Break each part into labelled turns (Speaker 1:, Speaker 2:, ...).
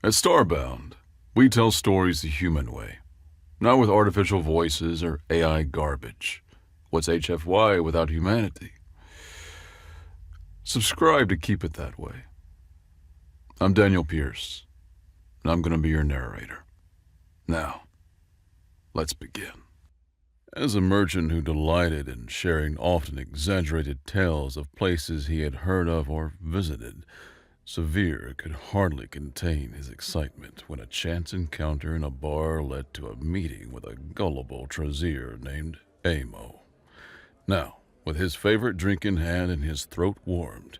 Speaker 1: At Starbound, we tell stories the human way, not with artificial voices or AI garbage. What's HFY without humanity? Subscribe to keep it that way. I'm Daniel Pierce, and I'm going to be your narrator. Now, let's begin. As a merchant who delighted in sharing often exaggerated tales of places he had heard of or visited, Severe could hardly contain his excitement when a chance encounter in a bar led to a meeting with a gullible Trazier named Amo. Now, with his favorite drink in hand and his throat warmed,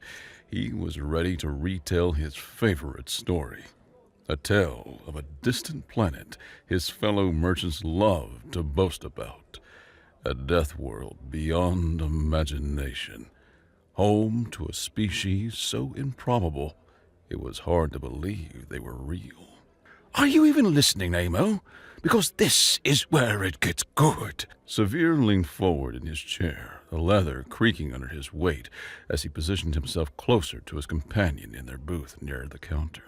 Speaker 1: he was ready to retell his favorite story. A tale of a distant planet his fellow merchants loved to boast about. A Deathworld beyond imagination. Home to a species so improbable, it was hard to believe they were real.
Speaker 2: Are you even listening, Amo? Because this is where it gets good.
Speaker 1: Severe leaned forward in his chair, the leather creaking under his weight as he positioned himself closer to his companion in their booth near the counter.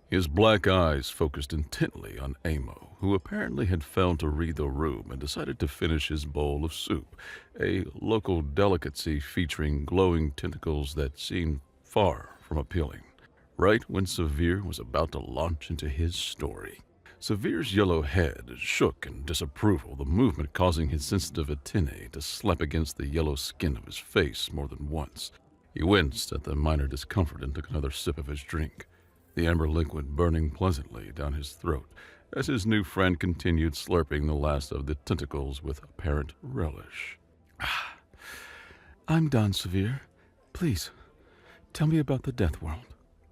Speaker 1: His black eyes focused intently on Amo, who apparently had failed to read the room and decided to finish his bowl of soup, a local delicacy featuring glowing tentacles that seemed far from appealing. Right when Severe was about to launch into his story, Severe's yellow head shook in disapproval, the movement causing his sensitive antennae to slap against the yellow skin of his face more than once. He winced at the minor discomfort and took another sip of his drink, the amber liquid burning pleasantly down his throat as his new friend continued slurping the last of the tentacles with apparent relish.
Speaker 2: I'm done, Severe. Please, tell me about the Deathworld,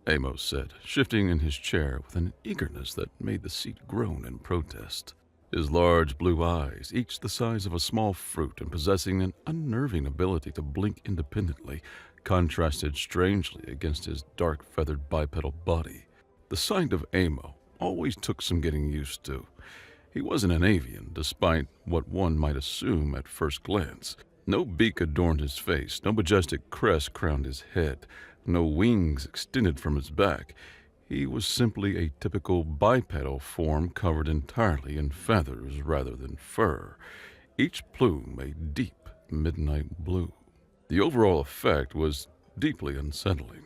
Speaker 1: Amos said, shifting in his chair with an eagerness that made the seat groan in protest. His large blue eyes, each the size of a small fruit and possessing an unnerving ability to blink independently, contrasted strangely against his dark feathered bipedal body. The sight of Amo always took some getting used to. He wasn't an avian, despite what one might assume at first glance. No beak adorned his face, no majestic crest crowned his head, no wings extended from his back. He was simply a typical bipedal form covered entirely in feathers rather than fur, each plume a deep midnight blue. The overall effect was deeply unsettling,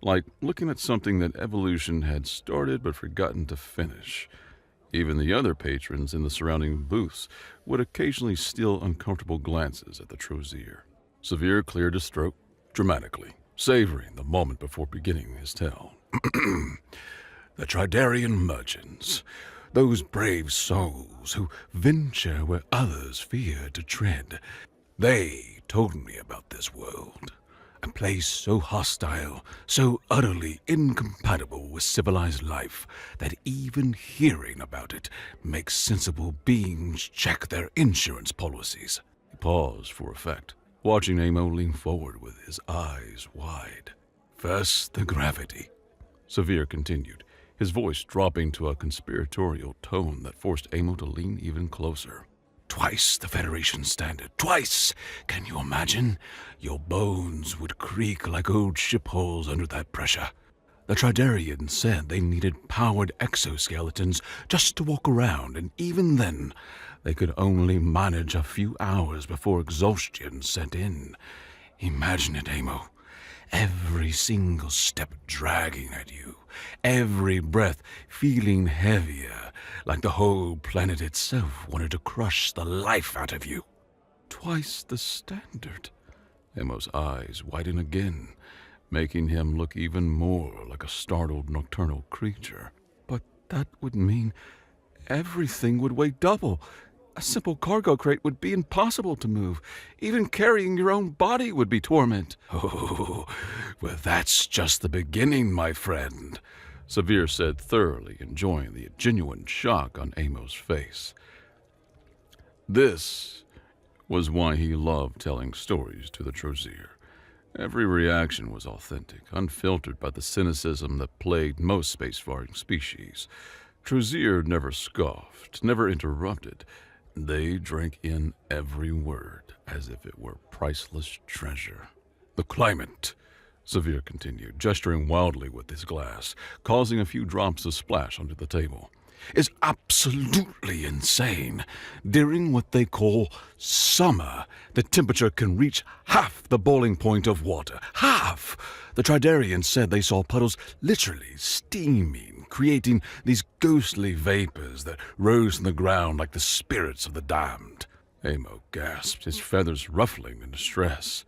Speaker 1: like looking at something that evolution had started but forgotten to finish. Even the other patrons in the surrounding booths would occasionally steal uncomfortable glances at the Trazier. Severe cleared his throat dramatically, savoring the moment before beginning his tale.
Speaker 2: The Tridarian merchants, those brave souls who venture where others fear to tread, they told me about this world, a place so hostile, so utterly incompatible with civilized life that even hearing about it makes sensible beings check their insurance policies.
Speaker 1: He paused for effect, watching Amo lean forward with his eyes wide.
Speaker 2: First, the gravity,
Speaker 1: Severe continued, his voice dropping to a conspiratorial tone that forced Amo to lean even closer.
Speaker 2: Twice the Federation standard. Twice! Can you imagine? Your bones would creak like old ship hulls under that pressure. The Tridarians said they needed powered exoskeletons just to walk around, and even then, they could only manage a few hours before exhaustion set in. Imagine it, Amo. Every single step dragging at you, every breath feeling heavier, like the whole planet itself wanted to crush the life out of you.
Speaker 1: Twice the standard. Emo's eyes widened again, making him look even more like a startled nocturnal creature. But that would mean everything would weigh double. A simple cargo crate would be impossible to move. Even carrying your own body would be torment.
Speaker 2: Oh, well, that's just the beginning, my friend,
Speaker 1: Severe said, thoroughly enjoying the genuine shock on Amo's face. This was why he loved telling stories to the Trazier. Every reaction was authentic, unfiltered by the cynicism that plagued most spacefaring species. Trazier never scoffed, never interrupted. They drank in every word as if it were priceless treasure.
Speaker 2: The climate,
Speaker 1: Severe continued, gesturing wildly with his glass, causing a few drops to splash onto the table,
Speaker 2: is absolutely insane. During what they call summer, the temperature can reach half the boiling point of water. Half! The Tridarians said they saw puddles literally steaming, creating these ghostly vapors that rose from the ground like the spirits of the damned.
Speaker 1: Amo gasped, his feathers ruffling in distress.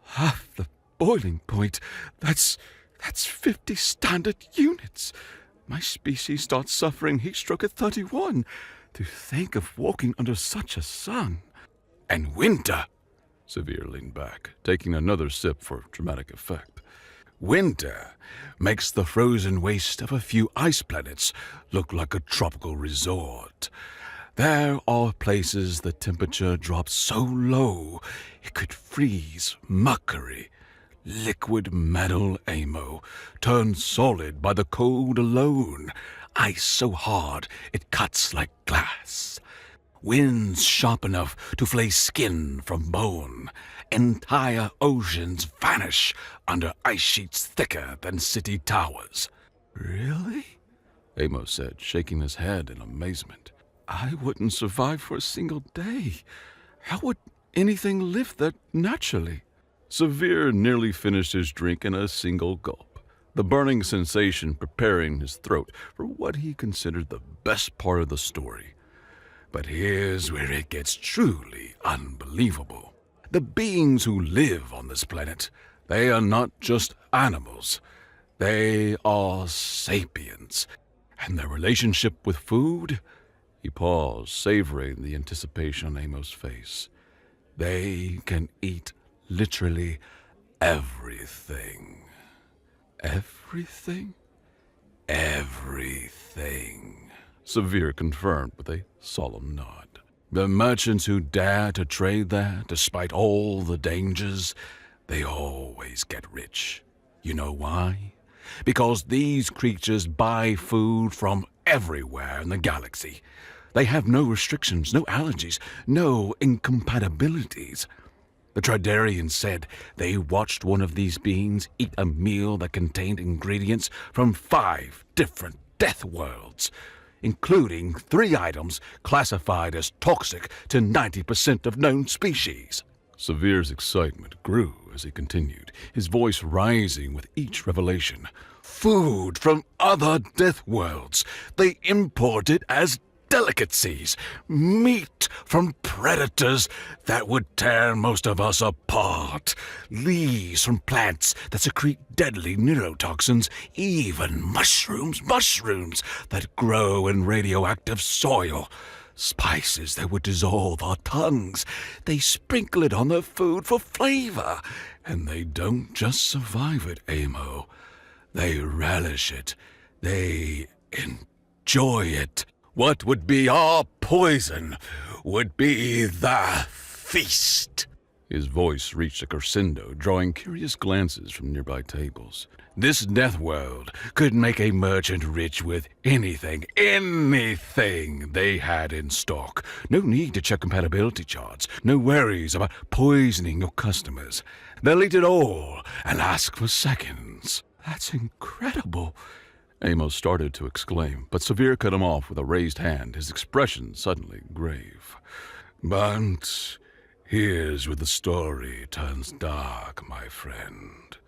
Speaker 2: Half the boiling point? That's 50 standard units. My species starts suffering heat stroke at 31. To think of walking under such a sun. And winter!
Speaker 1: Severe leaned back, taking another sip for dramatic effect.
Speaker 2: Winter makes the frozen waste of a few ice planets look like a tropical resort. There are places the temperature drops so low it could freeze mercury. Liquid metal, Amo, turned solid by the cold alone. Ice so hard it cuts like glass. Winds sharp enough to flay skin from bone. Entire oceans vanish under ice sheets thicker than city towers.
Speaker 1: Really? Amo said, shaking his head in amazement. I wouldn't survive for a single day. How would anything live there naturally? Severe nearly finished his drink in a single gulp, the burning sensation preparing his throat for what he considered the best part of the story.
Speaker 2: But here's where it gets truly unbelievable. The beings who live on this planet, they are not just animals. They are sapiens. And their relationship with food?
Speaker 1: He paused, savoring the anticipation on Amo's face.
Speaker 2: They can eat literally everything.
Speaker 1: Everything?
Speaker 2: Everything,
Speaker 1: Severe confirmed with a solemn nod.
Speaker 2: The merchants who dare to trade there, despite all the dangers, they always get rich. You know why? Because these creatures buy food from everywhere in the galaxy. They have no restrictions, no allergies, no incompatibilities. The Tridarians said they watched one of these beings eat a meal that contained ingredients from 5 different Deathworlds, including 3 items classified as toxic to 90% of known species.
Speaker 1: Severe's excitement grew as he continued, his voice rising with each revelation.
Speaker 2: Food from other Deathworlds. They import it as delicacies, meat from predators that would tear most of us apart, leaves from plants that secrete deadly neurotoxins, even mushrooms that grow in radioactive soil, spices that would dissolve our tongues. They sprinkle it on their food for flavor, and they don't just survive it, Amo. They relish it. They enjoy it. What would be our poison would be the feast.
Speaker 1: His voice reached a crescendo, drawing curious glances from nearby tables.
Speaker 2: This Deathworld could make a merchant rich with anything they had in stock. No need to check compatibility charts. No worries about poisoning your customers. They'll eat it all and ask for seconds.
Speaker 1: That's incredible. Amos started to exclaim, but Severe cut him off with a raised hand, his expression suddenly grave.
Speaker 2: But here's where the story turns dark, my friend.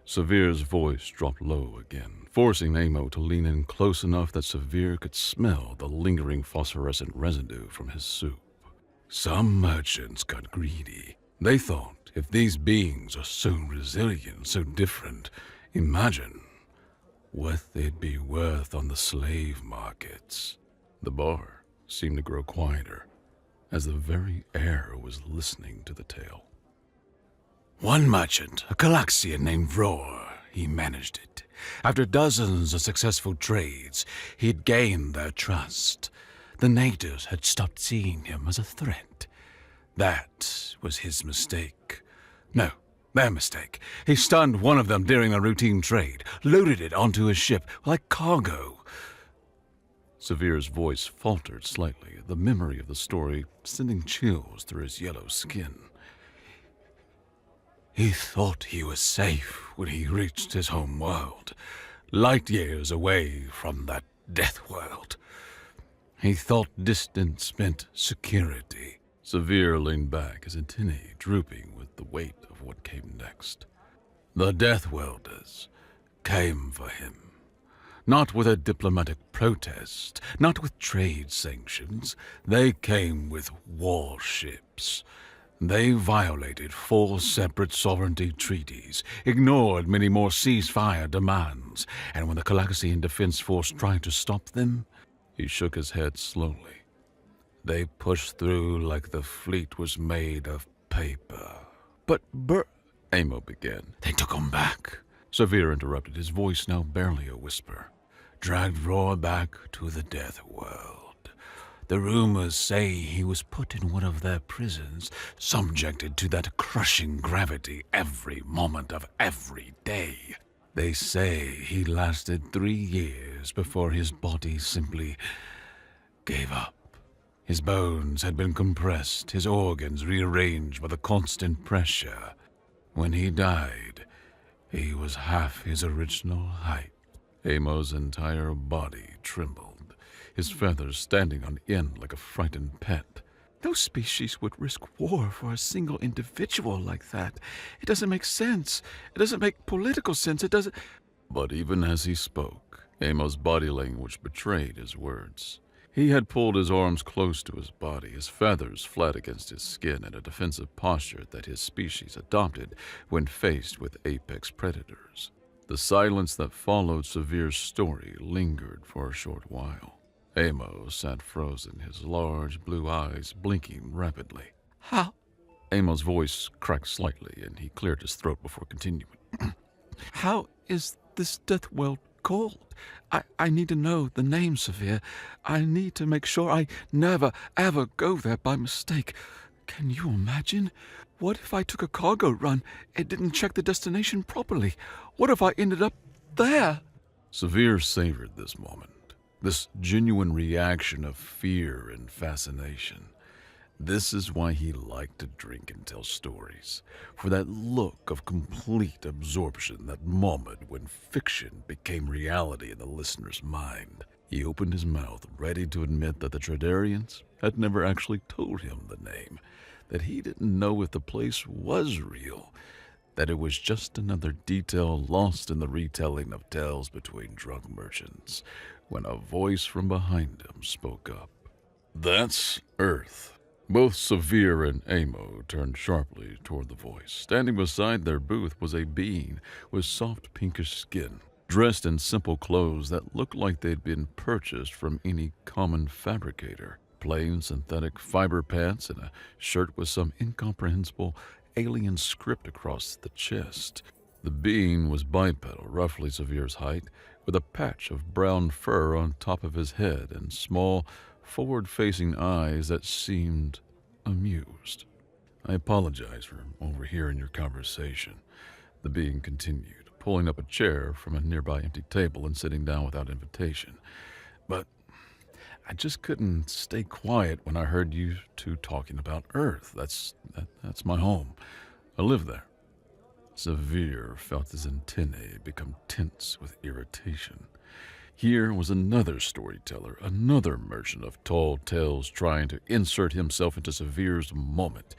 Speaker 1: Severe's voice dropped low again, forcing Amo to lean in close enough that Severe could smell the lingering phosphorescent residue from his soup.
Speaker 2: Some merchants got greedy. They thought if these beings are so resilient, so different, imagine what they'd be worth on the slave markets.
Speaker 1: The bar seemed to grow quieter, as the very air was listening to the tale.
Speaker 2: One merchant, a Calaxian named Roar, he managed it. After dozens of successful trades, he'd gained their trust. The natives had stopped seeing him as a threat. That was his mistake. No, their mistake. He stunned one of them during a routine trade, loaded it onto his ship like cargo.
Speaker 1: Severe's voice faltered slightly, the memory of the story sending chills through his yellow skin.
Speaker 2: He thought he was safe when he reached his home world, light years away from that death world. He thought distance meant security.
Speaker 1: Severe leaned back, his antennae drooping with the weight of what came next.
Speaker 2: The Deathworlders came for him. Not with a diplomatic protest, not with trade sanctions. They came with warships. They violated 4 separate sovereignty treaties, ignored many more ceasefire demands, and when the Calaxian Defense Force tried to stop them,
Speaker 1: He shook his head slowly.
Speaker 2: they pushed through like the fleet was made of paper.
Speaker 1: But Amo began.
Speaker 2: They took him back,
Speaker 1: Severe interrupted, his voice now barely a whisper.
Speaker 2: dragged Roar back to the death world. The rumors say he was put in one of their prisons, subjected to that crushing gravity every moment of every day. They say he lasted 3 years before his body simply gave up. His bones had been compressed, his organs rearranged by the constant pressure. When he died, he was half his original height.
Speaker 1: Amo's entire body trembled, his feathers standing on end like a frightened pet.
Speaker 3: No species would risk war for a single individual like that. It doesn't make sense. It doesn't make political sense. It doesn't...
Speaker 1: But even as he spoke, Amo's body language betrayed his words. He had pulled his arms close to his body, his feathers flat against his skin in a defensive posture that his species adopted when faced with apex predators. The silence that followed Severe's story lingered for a short while. Amo sat frozen, his large blue eyes blinking rapidly.
Speaker 3: How?
Speaker 1: Amo's voice cracked slightly, and he cleared his throat before continuing.
Speaker 3: How is this death world called? I need to know the name, Severe. I need to make sure I never, ever go there by mistake. Can you imagine? What if I took a cargo run and didn't check the destination properly? What if I ended up there?
Speaker 1: Severe savored this moment, this genuine reaction of fear and fascination. This is why he liked to drink and tell stories, for that look of complete absorption, that moment when fiction became reality in the listener's mind. He opened his mouth, ready to admit that the Tradarians had never actually told him the name, that he didn't know if the place was real, that it was just another detail lost in the retelling of tales between drunk merchants, when a voice from behind him spoke up. "That's Earth." Both Severe and Amo turned sharply toward the voice. Standing beside their booth was a being with soft pinkish skin, dressed in simple clothes that looked like they'd been purchased from any common fabricator. Plain synthetic fiber pants and a shirt with some incomprehensible alien script across the chest. The being was bipedal, roughly Severe's height, with a patch of brown fur on top of his head and small, forward-facing eyes that seemed amused. "I apologize for overhearing your conversation," the being continued, pulling up a chair from a nearby empty table and sitting down without invitation. "But I just couldn't stay quiet when I heard you two talking about Earth. That's my home. I live there." Severe felt his antennae become tense with irritation. Here was another storyteller, another merchant of tall tales trying to insert himself into Severe's moment.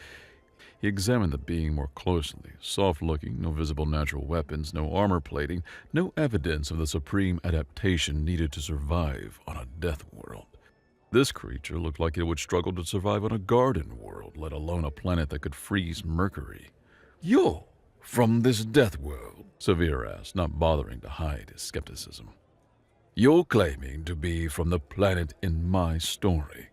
Speaker 1: He examined the being more closely, soft-looking, no visible natural weapons, no armor plating, no evidence of the supreme adaptation needed to survive on a death world. This creature looked like it would struggle to survive on a garden world, let alone a planet that could freeze Mercury. "You're from this death world?" Severe asked, not bothering to hide his skepticism. "You're claiming to be from the planet in my story."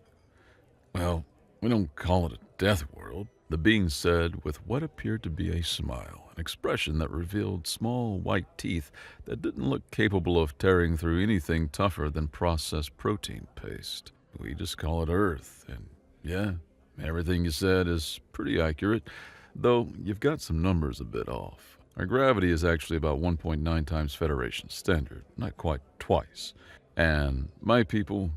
Speaker 1: "Well, we don't call it a death world," the being said with what appeared to be a smile, an expression that revealed small white teeth that didn't look capable of tearing through anything tougher than processed protein paste. "We just call it Earth, and yeah, everything you said is pretty accurate, though you've got some numbers a bit off. Our gravity is actually about 1.9 times Federation standard, not quite twice. And my people,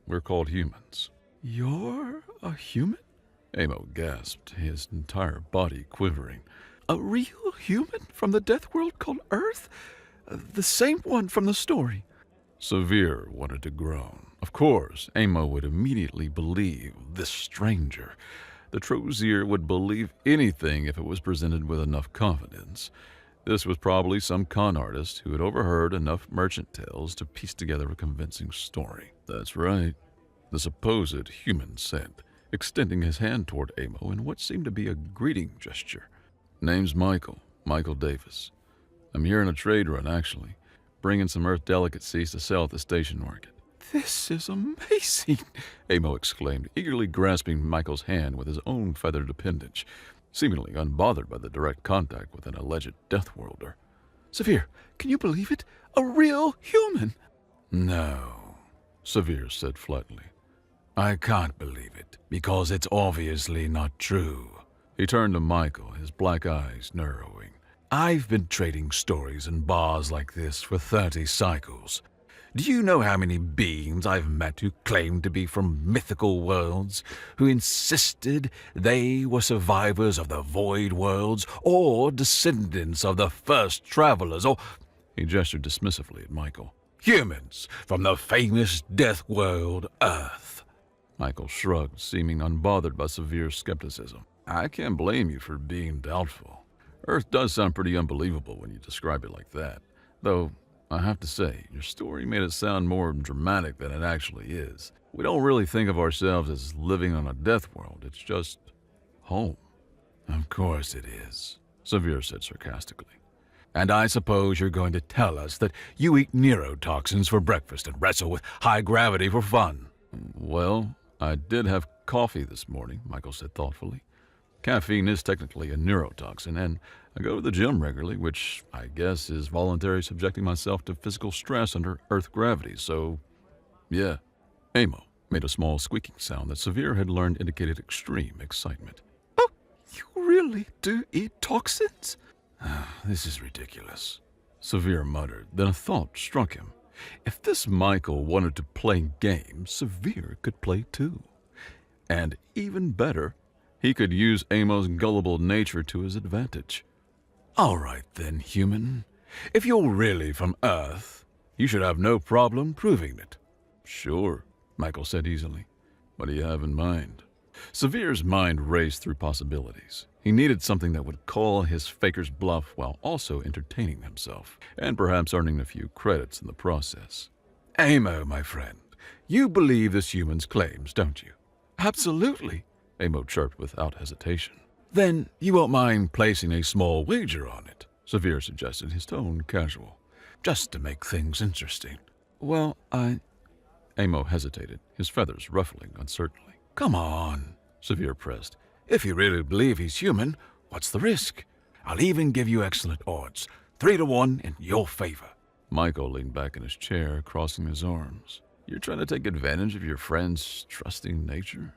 Speaker 1: we're called humans."
Speaker 3: You're a human?
Speaker 1: Amo gasped, his entire body quivering.
Speaker 3: A real human from the Deathworld called Earth? The same one from the story.
Speaker 1: Severe wanted to groan. Of course, Amo would immediately believe this stranger. The Trozier would believe anything if it was presented with enough confidence. This was probably some con artist who had overheard enough merchant tales to piece together a convincing story. That's right, the supposed human said, extending his hand toward Amo in what seemed to be a greeting gesture. Name's Michael Davis. I'm here on a trade run, actually, bringing some Earth delicacies to sell at the station market.
Speaker 3: This is amazing,
Speaker 1: Amo exclaimed, eagerly grasping Michael's hand with his own feathered appendage, seemingly unbothered by the direct contact with an alleged Deathworlder.
Speaker 3: Severe, can you believe it? A real human!
Speaker 2: No, Severe said flatly. I can't believe it, because it's obviously not true.
Speaker 1: He turned to Michael, his black eyes narrowing.
Speaker 2: I've been trading stories in bars like this for 30 cycles. Do you know how many beings I've met who claimed to be from mythical worlds, who insisted they were survivors of the void worlds, or descendants of the first travelers, or...
Speaker 1: He gestured dismissively at Michael.
Speaker 2: Humans from the famous death world, Earth.
Speaker 1: Michael shrugged, seeming unbothered by Severe's skepticism. I can't blame you for being doubtful. Earth does sound pretty unbelievable when you describe it like that. Though, I have to say, your story made it sound more dramatic than it actually is. We don't really think of ourselves as living on a death world. It's just home.
Speaker 2: Of course it is,
Speaker 1: Severe said sarcastically.
Speaker 2: And I suppose you're going to tell us that you eat neurotoxins for breakfast and wrestle with high gravity for fun.
Speaker 1: Well, I did have coffee this morning, Michael said thoughtfully. Caffeine is technically a neurotoxin, and I go to the gym regularly, which I guess is voluntary subjecting myself to physical stress under Earth gravity, so yeah. Amo made a small squeaking sound that Severe had learned indicated extreme excitement.
Speaker 3: Oh, you really do eat toxins?
Speaker 2: This is ridiculous,
Speaker 1: Severe muttered. Then a thought struck him. If this Michael wanted to play games, Severe could play too. And even better, he could use Amo's gullible nature to his advantage.
Speaker 2: All right then, human. If you're really from Earth, you should have no problem proving it.
Speaker 1: Sure, Michael said easily. What do you have in mind? Severe's mind raced through possibilities. He needed something that would call his faker's bluff while also entertaining himself, and perhaps earning a few credits in the process.
Speaker 2: Amo, my friend, you believe this human's claims, don't you?
Speaker 3: Absolutely,
Speaker 1: Amo chirped without hesitation.
Speaker 2: Then you won't mind placing a small wager on it,
Speaker 1: Severe suggested, his tone casual.
Speaker 2: Just to make things interesting.
Speaker 3: Well,
Speaker 1: Amo hesitated, his feathers ruffling uncertainly.
Speaker 2: Come on,
Speaker 1: Severe pressed.
Speaker 2: If you really believe he's human, what's the risk? I'll even give you excellent odds, 3-1 in your favor.
Speaker 1: Michael leaned back in his chair, crossing his arms. You're trying to take advantage of your friend's trusting nature?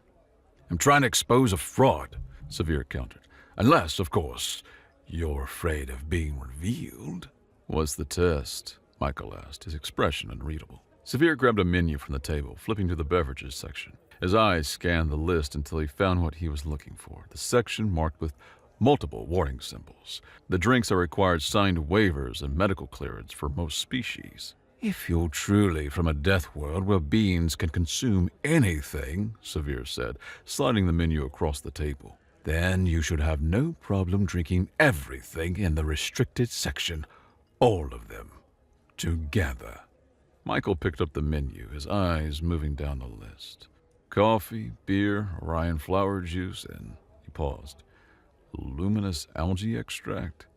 Speaker 2: I'm trying to expose a fraud,
Speaker 1: Severe countered.
Speaker 2: Unless, of course, you're afraid of being revealed.
Speaker 1: What's the test? Michael asked, his expression unreadable. Severe grabbed a menu from the table, flipping to the beverages section. His eyes scanned the list until he found what he was looking for, the section marked with multiple warning symbols. The drinks are required signed waivers and medical clearance for most species.
Speaker 2: If you're truly from a death world where beings can consume anything,
Speaker 1: Severe said, sliding the menu across the table,
Speaker 2: then you should have no problem drinking everything in the restricted section, all of them, together.
Speaker 1: Michael picked up the menu, his eyes moving down the list. Coffee, beer, Orion flower juice, and he paused. Luminous algae extract?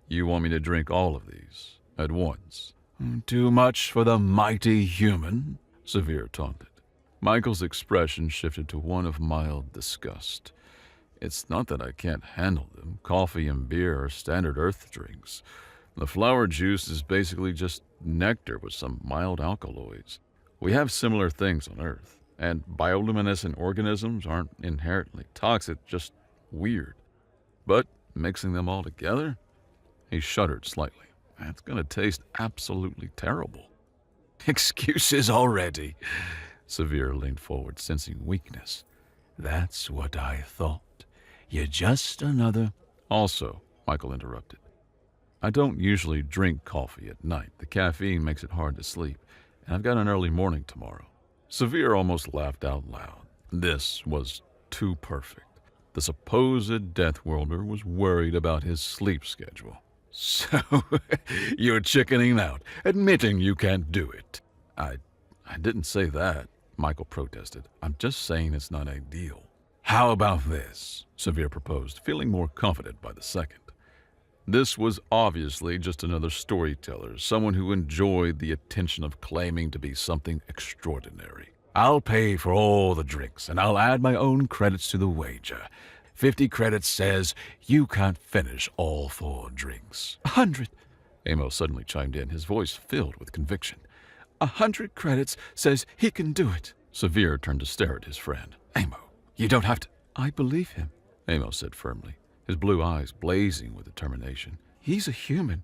Speaker 1: You want me to drink all of these at once?
Speaker 2: Too much for the mighty human,
Speaker 1: Severe taunted. Michael's expression shifted to one of mild disgust. It's not that I can't handle them. Coffee and beer are standard Earth drinks. The flower juice is basically just nectar with some mild alkaloids. We have similar things on Earth. And bioluminescent organisms aren't inherently toxic, just weird. But mixing them all together? He shuddered slightly. That's going to taste absolutely terrible.
Speaker 2: Excuses already.
Speaker 1: Severe leaned forward, sensing weakness.
Speaker 2: That's what I thought. You're just another...
Speaker 1: Also, Michael interrupted. I don't usually drink coffee at night. The caffeine makes it hard to sleep, and I've got an early morning tomorrow. Severe almost laughed out loud. This was too perfect. The supposed Deathworlder was worried about his sleep schedule. So, you're chickening out, admitting you can't do it. I didn't say that, Michael protested. I'm just saying it's not ideal.
Speaker 2: How about this?
Speaker 1: Severe proposed, feeling more confident by the second. This was obviously just another storyteller, someone who enjoyed the attention of claiming to be something extraordinary.
Speaker 2: I'll pay for all the drinks, and I'll add my own credits to the wager. 50 credits says you can't finish all 4 drinks.
Speaker 3: 100,
Speaker 1: Amos suddenly chimed in, his voice filled with conviction.
Speaker 3: 100 credits says he can do it.
Speaker 1: Severe turned to stare at his friend.
Speaker 2: Amo, you don't have to.
Speaker 3: I believe him,
Speaker 1: Amos said firmly, his blue eyes blazing with determination.
Speaker 3: He's a human.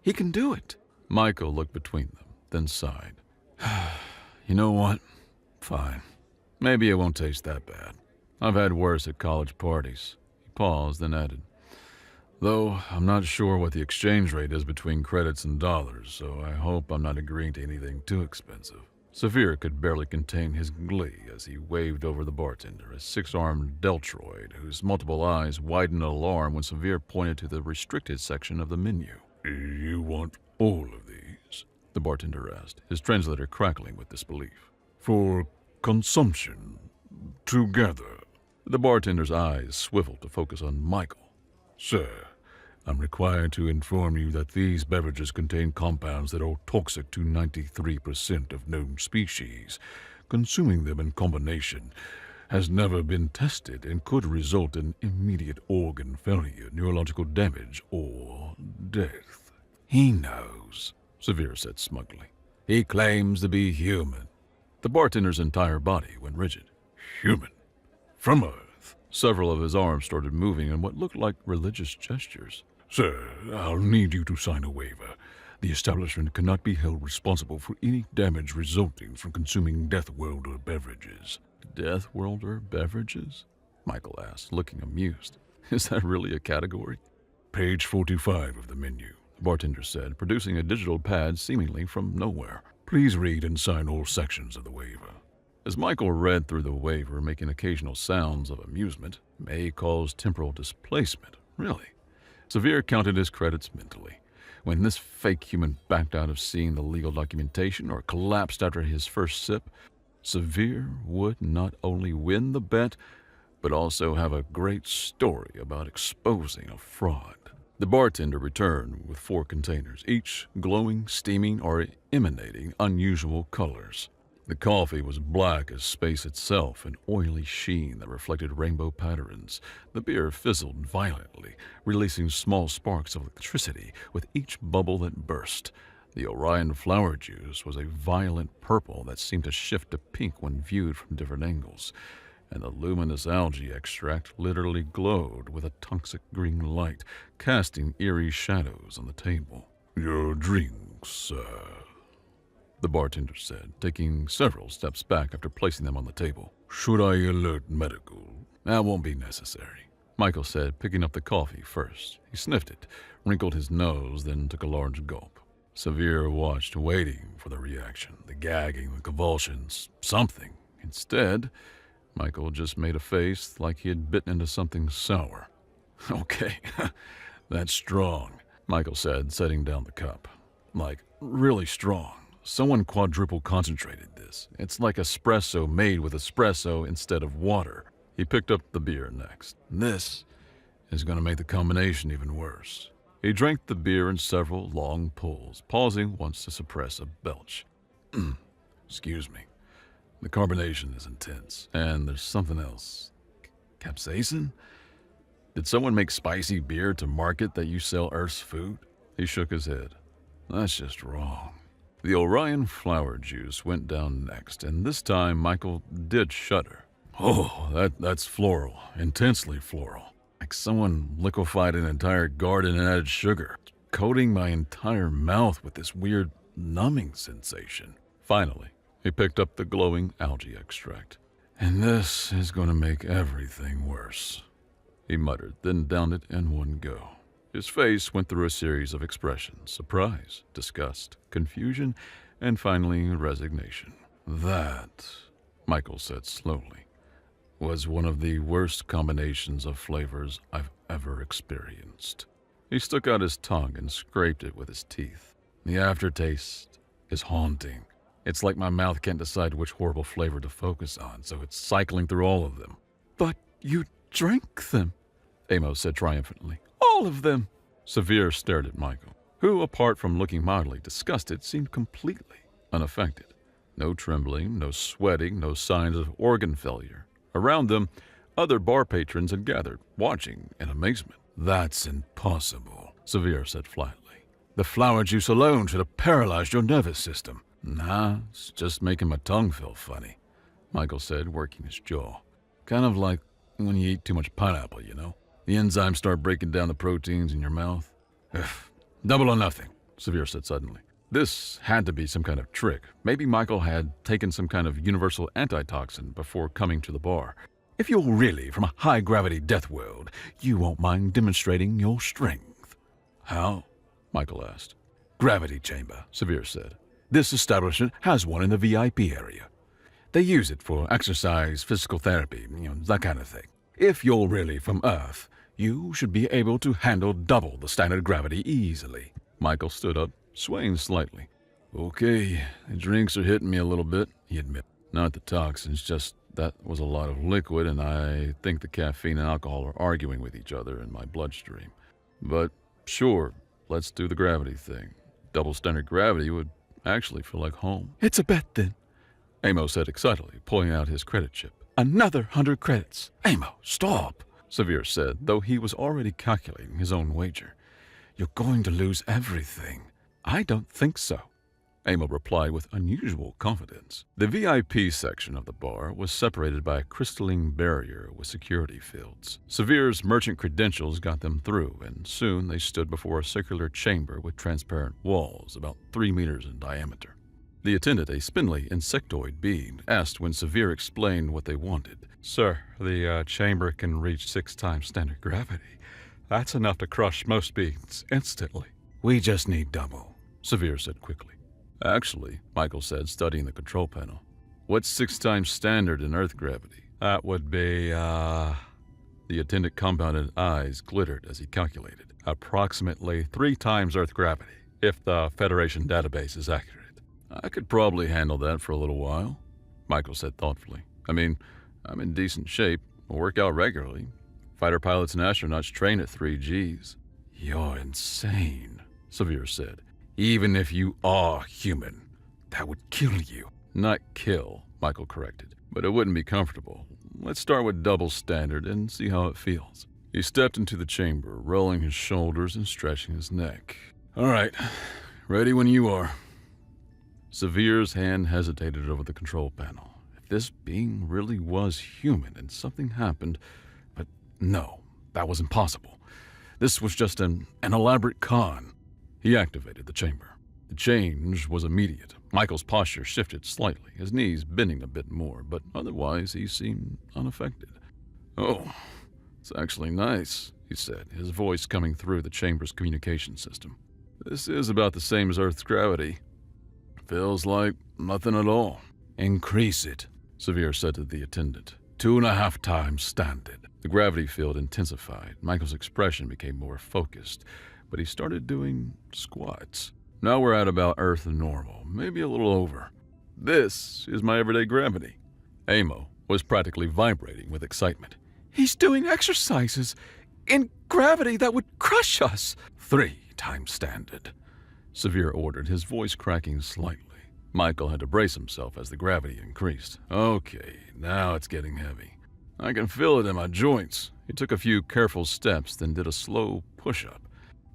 Speaker 3: He can do it.
Speaker 1: Michael looked between them, then sighed.
Speaker 2: You know what?
Speaker 1: Fine. Maybe it won't taste that bad. I've had worse at college parties. He paused, then added, though I'm not sure what the exchange rate is between credits and dollars, so I hope I'm not agreeing to anything too expensive. Severe could barely contain his glee as he waved over the bartender, a 6-armed deltroid whose multiple eyes widened in alarm when Severe pointed to the restricted section of the menu.
Speaker 2: You want all of these?
Speaker 1: The bartender asked, his translator crackling with disbelief.
Speaker 2: For consumption, together.
Speaker 1: The bartender's eyes swiveled to focus on Michael.
Speaker 2: Sir, I'm required to inform you that these beverages contain compounds that are toxic to 93% of known species. Consuming them in combination has never been tested and could result in immediate organ failure, neurological damage, or death.
Speaker 1: He knows, Severe said smugly.
Speaker 2: He claims to be human.
Speaker 1: The bartender's entire body went rigid.
Speaker 2: Human? From Earth?
Speaker 1: Several of his arms started moving in what looked like religious gestures.
Speaker 2: Sir, I'll need you to sign a waiver. The establishment cannot be held responsible for any damage resulting from consuming Deathworlder beverages.
Speaker 1: Deathworlder beverages? Michael asked, looking amused. Is that really a category?
Speaker 2: Page 45 of the menu,
Speaker 1: the bartender said, producing a digital pad seemingly from nowhere.
Speaker 2: Please read and sign all sections of the waiver.
Speaker 1: As Michael read through the waiver, making occasional sounds of amusement, may cause temporal displacement. Really? Severe counted his credits mentally. When this fake human backed out of seeing the legal documentation or collapsed after his first sip, Severe would not only win the bet, but also have a great story about exposing a fraud. The bartender returned with 4 containers, each glowing, steaming, or emanating unusual colors. The coffee was black as space itself, an oily sheen that reflected rainbow patterns. The beer fizzled violently, releasing small sparks of electricity with each bubble that burst. The Orion flower juice was a violent purple that seemed to shift to pink when viewed from different angles, and the luminous algae extract literally glowed with a toxic green light, casting eerie shadows on the table.
Speaker 2: Your drinks, sir,
Speaker 1: the bartender said, taking several steps back after placing them on the table.
Speaker 2: Should I alert medical?
Speaker 1: That won't be necessary, Michael said, picking up the coffee first. He sniffed it, wrinkled his nose, then took a large gulp. Severe watched, waiting for the reaction, the gagging, the convulsions, something. Instead, Michael just made a face like he had bitten into something sour.
Speaker 2: Okay, that's strong,
Speaker 1: Michael said, setting down the cup.
Speaker 2: Like, really strong.
Speaker 1: Someone quadruple concentrated this. It's like espresso made with espresso instead of water. He picked up the beer next.
Speaker 2: This is going to make the combination even worse.
Speaker 1: He drank the beer in several long pulls, pausing once to suppress a belch.
Speaker 2: Excuse me. The carbonation is intense.
Speaker 1: And there's something else. Capsaicin? Did someone make spicy beer to market that you sell Earth's food? He shook his head.
Speaker 2: That's just wrong.
Speaker 1: The Orion flower juice went down next, and this time Michael did shudder.
Speaker 2: Oh, that's floral. Intensely floral.
Speaker 1: Like someone liquefied an entire garden and added sugar, coating my entire mouth with this weird numbing sensation. Finally, he picked up the glowing algae extract.
Speaker 2: And this is going to make everything worse,
Speaker 1: he muttered, then downed it in one go. His face went through a series of expressions: surprise, disgust, confusion, and finally resignation. That, Michael said slowly, was one of the worst combinations of flavors I've ever experienced. He stuck out his tongue and scraped it with his teeth. The aftertaste is haunting. It's like my mouth can't decide which horrible flavor to focus on, so it's cycling through all of them.
Speaker 3: But you drank them,
Speaker 1: Amos said triumphantly.
Speaker 3: all of them.
Speaker 1: Severe stared at Michael, who, apart from looking mildly disgusted, seemed completely unaffected. No trembling, no sweating, no signs of organ failure. Around them, other bar patrons had gathered, watching in amazement.
Speaker 2: That's impossible, Severe said flatly. The flower juice alone should have paralyzed your nervous system.
Speaker 1: Nah, it's just making my tongue feel funny, Michael said, working his jaw. Kind of like when you eat too much pineapple, you know? The enzymes start breaking down the proteins in your mouth.
Speaker 2: Double or nothing,
Speaker 1: Severe said suddenly. This had to be some kind of trick. Maybe Michael had taken some kind of universal antitoxin before coming to the bar.
Speaker 2: If you're really from a high-gravity Deathworld, you won't mind demonstrating your strength.
Speaker 1: How? Michael asked.
Speaker 2: Gravity chamber,
Speaker 1: Severe said.
Speaker 2: This establishment has one in the VIP area. They use it for exercise, physical therapy, that kind of thing. If you're really from Earth, you should be able to handle double the standard gravity easily.
Speaker 1: Michael stood up, swaying slightly. Okay, the drinks are hitting me a little bit, he admitted. Not the toxins, just that was a lot of liquid, and I think the caffeine and alcohol are arguing with each other in my bloodstream. But sure, let's do the gravity thing. Double standard gravity would actually feel like home.
Speaker 3: It's a bet then,
Speaker 1: Amos said excitedly, pulling out his credit chip.
Speaker 3: Another 100 credits.
Speaker 2: Amo, stop,
Speaker 1: Severe said, though he was already calculating his own wager.
Speaker 2: You're going to lose everything.
Speaker 3: I don't think so,
Speaker 1: Amo replied with unusual confidence. The VIP section of the bar was separated by a crystalline barrier with security fields. Severe's merchant credentials got them through, and soon they stood before a circular chamber with transparent walls about 3 meters in diameter. The attendant, a spindly insectoid being, asked when Severe explained what they wanted.
Speaker 3: Sir, the chamber can reach 6 times standard gravity. That's enough to crush most beings instantly.
Speaker 2: We just need double,
Speaker 1: Severe said quickly. Actually, Michael said, studying the control panel. What's 6 times standard in Earth gravity?
Speaker 3: That would be,
Speaker 1: The attendant compounded eyes glittered as he calculated.
Speaker 3: approximately 3 times Earth gravity, if the Federation database is accurate.
Speaker 1: I could probably handle that for a little while, Michael said thoughtfully. I mean, I'm in decent shape. I work out regularly. Fighter pilots and astronauts train at 3 Gs.
Speaker 2: You're insane, Severe said. Even if you are human, that would kill you.
Speaker 1: Not kill, Michael corrected, but it wouldn't be comfortable. Let's start with double standard and see how it feels. He stepped into the chamber, rolling his shoulders and stretching his neck. All right, ready when you are. Severe's hand hesitated over the control panel. If this being really was human and something happened, but no, that was impossible. This was just an elaborate con. He activated the chamber. The change was immediate. Michael's posture shifted slightly, his knees bending a bit more, but otherwise he seemed unaffected. Oh, it's actually nice, he said, his voice coming through the chamber's communication system. This is about the same as Earth's gravity. Feels like nothing at all.
Speaker 2: Increase it, Severe said to the attendant. 2.5 times standard.
Speaker 1: The gravity field intensified. Michael's expression became more focused, but he started doing squats. Now we're at about Earth normal, maybe a little over. This is my everyday gravity. Amo was practically vibrating with excitement.
Speaker 3: He's doing exercises in gravity that would crush us.
Speaker 2: 3 times standard,
Speaker 1: Severe ordered, his voice cracking slightly. Michael had to brace himself as the gravity increased. Okay, now it's getting heavy. I can feel it in my joints. He took a few careful steps, then did a slow push-up.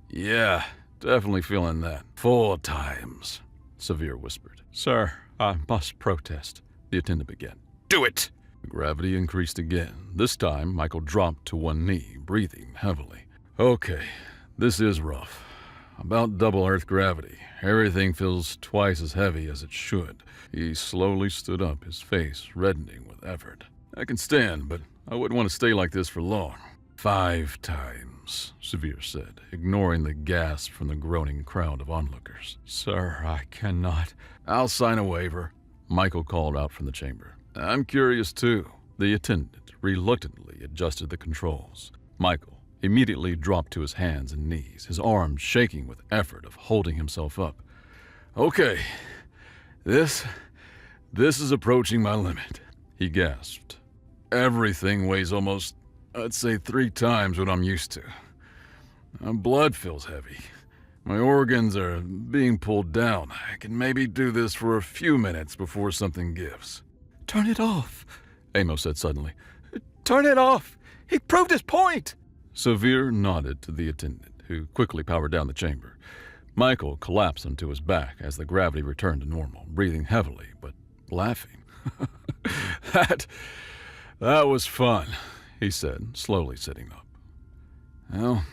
Speaker 1: Yeah, definitely feeling that.
Speaker 2: 4 times,
Speaker 1: Severe whispered.
Speaker 3: Sir, I must protest,
Speaker 1: the attendant began.
Speaker 2: Do it!
Speaker 1: The gravity increased again. This time, Michael dropped to one knee, breathing heavily. Okay, this is rough. About double Earth gravity. Everything feels twice as heavy as it should. He slowly stood up, his face reddening with effort. I can stand, but I wouldn't want to stay like this for long. 5 times, Severe said, ignoring the gasp from the groaning crowd of onlookers.
Speaker 3: Sir, I cannot.
Speaker 1: I'll sign a waiver, Michael called out from the chamber. I'm curious too. The attendant reluctantly adjusted the controls. Michael immediately dropped to his hands and knees, his arms shaking with effort of holding himself up. Okay, this is approaching my limit, he gasped. Everything weighs almost, I'd say 3 times what I'm used to. My blood feels heavy. My organs are being pulled down. I can maybe do this for a few minutes before something gives.
Speaker 3: Turn it off, Amos said suddenly. Turn it off! He proved his point!
Speaker 1: Severe nodded to the attendant, who quickly powered down the chamber. Michael collapsed onto his back as the gravity returned to normal, breathing heavily, but laughing. That was fun, he said, slowly sitting up. Well,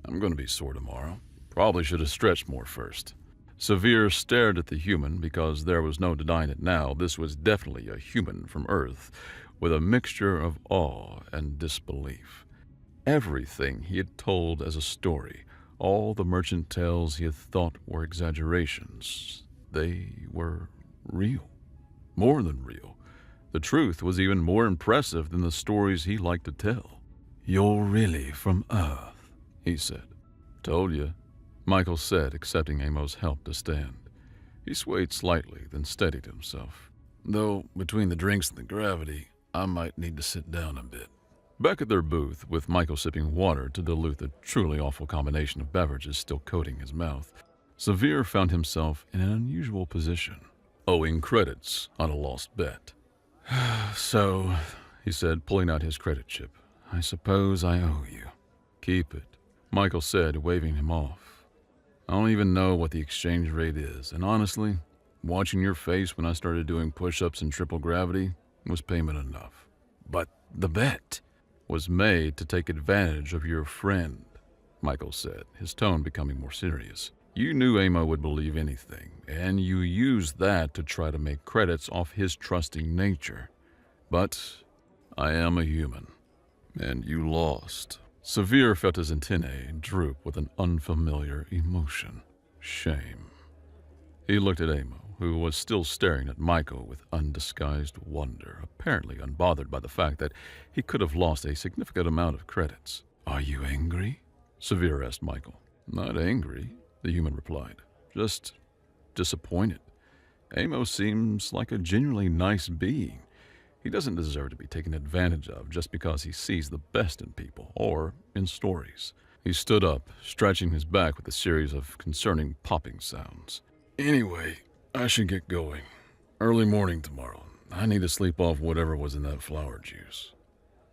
Speaker 1: I'm going to be sore tomorrow. Probably should have stretched more first. Severe stared at the human because there was no denying it now. This was definitely a human from Earth, with a mixture of awe and disbelief. Everything he had told as a story, all the merchant tales he had thought were exaggerations, they were real. More than real. The truth was even more impressive than the stories he liked to tell. You're really from Earth, he said. Told you, Michael said, accepting Amos' help to stand. He swayed slightly, then steadied himself. Though, between the drinks and the gravity, I might need to sit down a bit. Back at their booth, with Michael sipping water to dilute the truly awful combination of beverages still coating his mouth, Severe found himself in an unusual position, owing credits on a lost bet. So, he said, pulling out his credit chip, I suppose I owe you. Keep it, Michael said, waving him off. I don't even know what the exchange rate is, and honestly, watching your face when I started doing push-ups in triple gravity was payment enough. But the bet was made to take advantage of your friend, Michael said, his tone becoming more serious. You knew Amo would believe anything, and you used that to try to make credits off his trusting nature. But I am a human, and you lost. Severe felt his antennae droop with an unfamiliar emotion. Shame. He looked at Amo, who was still staring at Michael with undisguised wonder, apparently unbothered by the fact that he could have lost a significant amount of credits. Are you angry? Severe asked Michael. Not angry, the human replied. Just disappointed. Amo seems like a genuinely nice being. He doesn't deserve to be taken advantage of just because he sees the best in people or in stories. He stood up, stretching his back with a series of concerning popping sounds. Anyway, I should get going. Early morning tomorrow. I need to sleep off whatever was in that flower juice.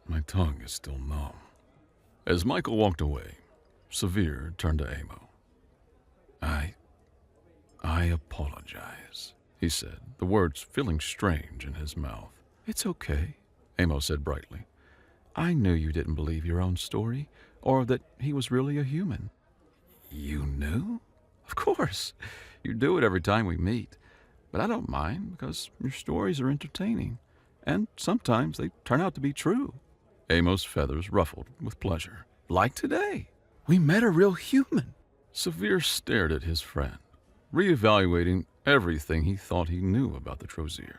Speaker 1: My tongue is still numb. As Michael walked away, Severe turned to Amo. I apologize, he said, the words feeling strange in his mouth. It's okay, Amo said brightly. I knew you didn't believe your own story, or that he was really a human. You knew? Of course. You do it every time we meet. But I don't mind, because your stories are entertaining, and sometimes they turn out to be true. Amos' feathers ruffled with pleasure. Like today. We met a real human. Severe stared at his friend, reevaluating everything he thought he knew about the Trozier.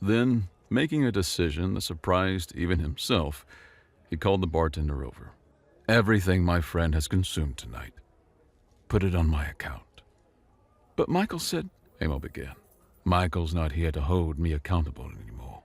Speaker 1: Then, making a decision that surprised even himself, he called the bartender over. Everything my friend has consumed tonight. Put it on my account. But Michael said, Amo began. Michael's not here to hold me accountable anymore,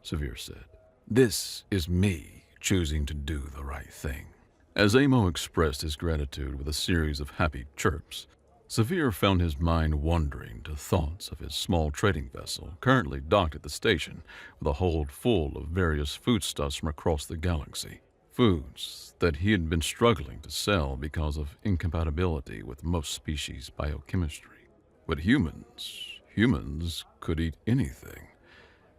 Speaker 1: Severe said. This is me choosing to do the right thing. As Amo expressed his gratitude with a series of happy chirps, Severe found his mind wandering to thoughts of his small trading vessel currently docked at the station with a hold full of various foodstuffs from across the galaxy. Foods that he had been struggling to sell because of incompatibility with most species' biochemistry. But humans could eat anything.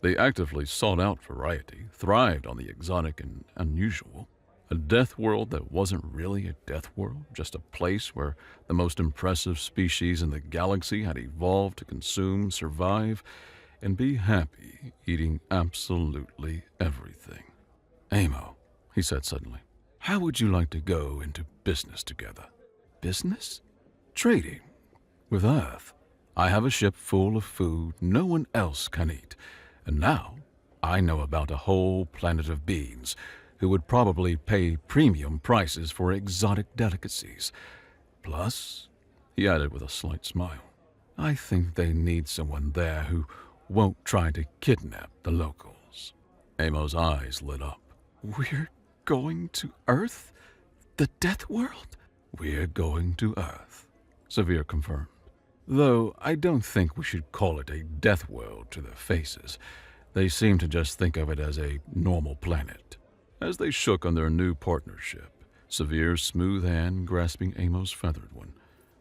Speaker 1: They actively sought out variety, thrived on the exotic and unusual. A death world that wasn't really a death world, just a place where the most impressive species in the galaxy had evolved to consume, survive, and be happy eating absolutely everything. Amo, he said suddenly, How would you like to go into business together?
Speaker 3: Business?
Speaker 1: Trading with Earth. I have a ship full of food no one else can eat, and now I know about a whole planet of beings who would probably pay premium prices for exotic delicacies. Plus, he added with a slight smile, I think they need someone there who won't try to kidnap the locals. Amos' eyes lit up.
Speaker 3: We're going to Earth? The Deathworld?
Speaker 1: We're going to Earth, Severe confirmed. Though I don't think we should call it a death world to their faces. They seem to just think of it as a normal planet. As they shook on their new partnership, Severe's smooth hand grasping Amos' feathered one,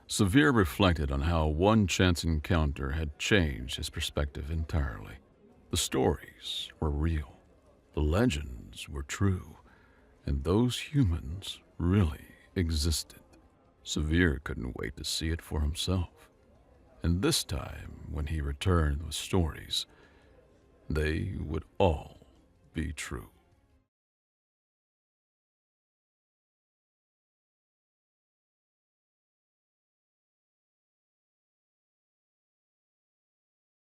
Speaker 1: Severe reflected on how one chance encounter had changed his perspective entirely. The stories were real. The legends were true. And those humans really existed. Severe couldn't wait to see it for himself. And this time, when he returned with stories, they would all be true.